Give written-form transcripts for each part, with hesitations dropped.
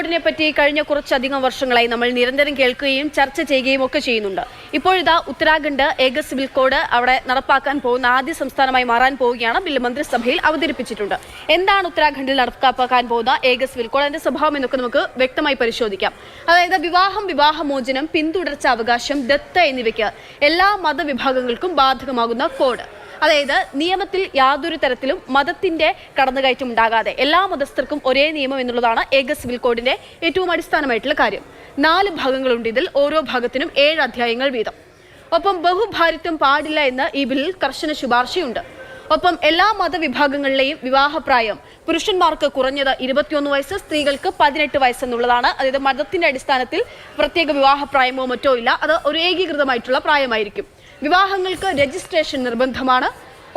കോഡിനെ പറ്റി കഴിഞ്ഞ കുറച്ചധികം വർഷങ്ങളായി നമ്മൾ നിരന്തരം കേൾക്കുകയും ചർച്ച ചെയ്യുകയും ഒക്കെ ചെയ്യുന്നുണ്ട്. ഇപ്പോഴിതാ ഉത്തരാഖണ്ഡ് ഏക സിവിൽ കോഡ് അവിടെ നടപ്പാക്കാൻ പോകുന്ന ആദ്യ സംസ്ഥാനമായി മാറാൻ പോവുകയാണ്. ബില്ല് മന്ത്രിസഭയിൽ അവതരിപ്പിച്ചിട്ടുണ്ട്. എന്താണ് ഉത്തരാഖണ്ഡിൽ നടപ്പാക്കാൻ പോകുന്ന ഏക സിവിൽ കോഡ്, അതിന്റെ സ്വഭാവം എന്നൊക്കെ നമുക്ക് വ്യക്തമായി പരിശോധിക്കാം. അതായത് വിവാഹം, വിവാഹമോചനം, പിന്തുടർച്ച അവകാശം, ദത്ത് എന്നിവയ്ക്ക് എല്ലാ മതവിഭാഗങ്ങൾക്കും ബാധകമാകുന്ന കോഡ്. അതായത് നിയമത്തിൽ യാതൊരു തരത്തിലും മതത്തിന്റെ കടന്നുകയറ്റം ഉണ്ടാകാതെ എല്ലാ മതസ്ഥർക്കും ഒരേ നിയമം എന്നുള്ളതാണ് ഏക സിവിൽ കോഡിന്റെ ഏറ്റവും അടിസ്ഥാനമായിട്ടുള്ള കാര്യം. 4 ഭാഗങ്ങളുണ്ട്. ഇതിൽ ഓരോ ഭാഗത്തിനും 7 അധ്യായങ്ങൾ വീതം. ഒപ്പം ബഹുഭാരിത്വം പാടില്ല എന്ന് ഈ ബില്ലിൽ കർശന ശുപാർശയുണ്ട്. ഒപ്പം എല്ലാ മതവിഭാഗങ്ങളിലെയും വിവാഹപ്രായം പുരുഷന്മാർക്ക് കുറഞ്ഞത് 21 വയസ്സ്, സ്ത്രീകൾക്ക് 18 വയസ്സ് എന്നുള്ളതാണ്. അതായത് മതത്തിന്റെ അടിസ്ഥാനത്തിൽ പ്രത്യേക വിവാഹപ്രായമോ മറ്റോ ഇല്ല, അത് ഒരു ഏകീകൃതമായിട്ടുള്ള പ്രായമായിരിക്കും. വിവാഹങ്ങൾക്ക് രജിസ്ട്രേഷൻ നിർബന്ധമാണ്.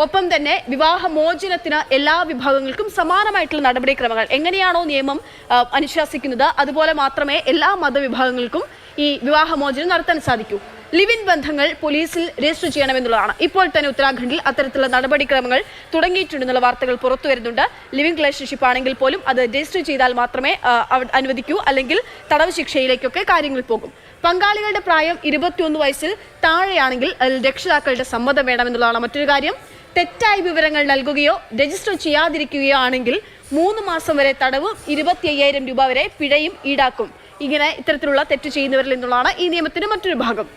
ഒപ്പം തന്നെ വിവാഹമോചനത്തിന് എല്ലാ വിഭാഗങ്ങൾക്കും സമാനമായിട്ടുള്ള നടപടിക്രമങ്ങൾ എങ്ങനെയാണോ നിയമം അനുശാസിക്കുന്നത് അതുപോലെ മാത്രമേ എല്ലാ മതവിഭാഗങ്ങൾക്കും ഈ വിവാഹമോചനം നടത്താൻ സാധിക്കൂ. ലിവ് ഇൻ ബന്ധങ്ങൾ പോലീസിൽ രജിസ്റ്റർ ചെയ്യണമെന്നുള്ളതാണ്. ഇപ്പോൾ തന്നെ ഉത്തരാഖണ്ഡിൽ അത്തരത്തിലുള്ള നടപടിക്രമങ്ങൾ തുടങ്ങിയിട്ടുണ്ടെന്നുള്ള വാർത്തകൾ പുറത്തു വരുന്നുണ്ട്. ലിവിംഗ് റിലേഷൻഷിപ്പ് ആണെങ്കിൽ പോലും അത് രജിസ്റ്റർ ചെയ്താൽ മാത്രമേ അനുവദിക്കൂ, അല്ലെങ്കിൽ തടവ് ശിക്ഷയിലേക്കൊക്കെ കാര്യങ്ങൾ പോകും. പങ്കാളികളുടെ പ്രായം 21 വയസ്സിൽ താഴെയാണെങ്കിൽ രക്ഷിതാക്കളുടെ സമ്മതം വേണമെന്നുള്ളതാണ് മറ്റൊരു കാര്യം. തെറ്റായ വിവരങ്ങൾ നൽകുകയോ രജിസ്റ്റർ ചെയ്യാതിരിക്കുകയോ ആണെങ്കിൽ 3 മാസം വരെ തടവും 25,000 രൂപ വരെ പിഴയും ഈടാക്കും. ഇങ്ങനെ ഇത്തരത്തിലുള്ള തെറ്റ് ചെയ്യുന്നവരിൽ നിന്നുള്ളതാണ് ഈ നിയമത്തിന്റെ മറ്റൊരു ഭാഗം.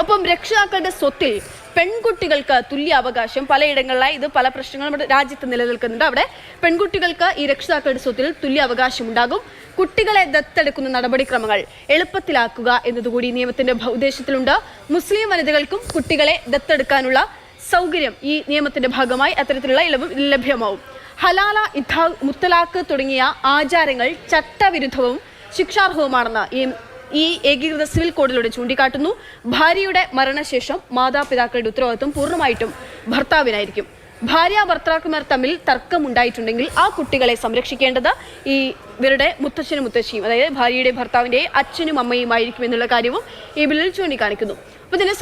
ഒപ്പം രക്ഷിതാക്കളുടെ സ്വത്തിൽ പെൺകുട്ടികൾക്ക് തുല്യ അവകാശം. പലയിടങ്ങളിലായി ഇത് പല പ്രശ്നങ്ങളും രാജ്യത്ത് നിലനിൽക്കുന്നുണ്ട്. അവിടെ പെൺകുട്ടികൾക്ക് ഈ രക്ഷിതാക്കളുടെ സ്വത്തിൽ തുല്യ അവകാശം ഉണ്ടാകും. കുട്ടികളെ ദത്തെടുക്കുന്ന നടപടിക്രമങ്ങൾ എളുപ്പത്തിലാക്കുക എന്നതുകൂടി ഈ നിയമത്തിന്റെ ഉദ്ദേശത്തിലുണ്ട്. മുസ്ലിം വനിതകൾക്കും കുട്ടികളെ ദത്തെടുക്കാനുള്ള സൗകര്യം ഈ നിയമത്തിന്റെ ഭാഗമായി അത്തരത്തിലുള്ള ഇളവ് ലഭ്യമാവും. ഹലാല, മുത്തലാഖ് തുടങ്ങിയ ആചാരങ്ങൾ ചട്ടവിരുദ്ധവും ശിക്ഷാർഹവുമാണെന്ന് ഈ ഏകീകൃത സിവിൽ കോഡിലൂടെ ചൂണ്ടിക്കാട്ടുന്നു. ഭാര്യയുടെ മരണശേഷം മാതാപിതാക്കളുടെ ഉത്തരവാദിത്വം പൂർണ്ണമായിട്ടും ഭർത്താവിനായിരിക്കും. ഭാര്യ ഭർത്താക്കന്മാർ തമ്മിൽ തർക്കമുണ്ടായിട്ടുണ്ടെങ്കിൽ ആ കുട്ടികളെ സംരക്ഷിക്കേണ്ടത് ഇവരുടെ മുത്തച്ഛനും മുത്തശ്ശിയും, അതായത് ഭാര്യയുടെ ഭർത്താവിൻ്റെയും അച്ഛനും അമ്മയുമായിരിക്കും എന്നുള്ള കാര്യവും ഈ ബില്ലിൽ ചൂണ്ടിക്കാണിക്കുന്നു. അപ്പോൾ ഇതിന്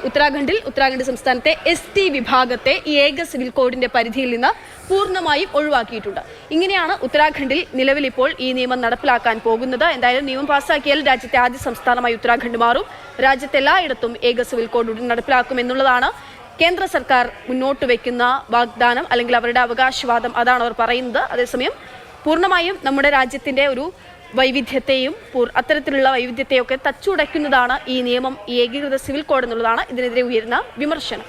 ഉത്തരാഖണ്ഡ് സംസ്ഥാനത്തെ ST വിഭാഗത്തെ ഈ ഏക സിവിൽ കോഡിന്റെ പരിധിയിൽ നിന്ന് പൂർണ്ണമായും ഒഴിവാക്കിയിട്ടുണ്ട്. ഇങ്ങനെയാണ് ഉത്തരാഖണ്ഡിൽ നിലവിൽ ഇപ്പോൾ ഈ നിയമം നടപ്പിലാക്കാൻ പോകുന്നത്. എന്തായാലും നിയമം പാസ്സാക്കിയാൽ രാജ്യത്തെ ആദ്യ സംസ്ഥാനമായി ഉത്തരാഖണ്ഡ് മാറും. രാജ്യത്തെ എല്ലായിടത്തും ഏക സിവിൽ കോഡ് ഉടൻ നടപ്പിലാക്കും എന്നുള്ളതാണ് കേന്ദ്ര സർക്കാർ മുന്നോട്ട് വയ്ക്കുന്ന വാഗ്ദാനം, അല്ലെങ്കിൽ അവരുടെ അവകാശവാദം. അതാണ് അവർ പറയുന്നത്. അതേസമയം പൂർണ്ണമായും നമ്മുടെ രാജ്യത്തിന്റെ ഒരു വൈവിധ്യത്തെയും അത്തരത്തിലുള്ള വൈവിധ്യത്തെയൊക്കെ തച്ചുടയ്ക്കുന്നതാണ് ഈ നിയമം, ഈ ഏകീകൃത സിവിൽ കോഡ് എന്നുള്ളതാണ് ഇതിനെതിരെ ഉയരുന്ന വിമർശനം.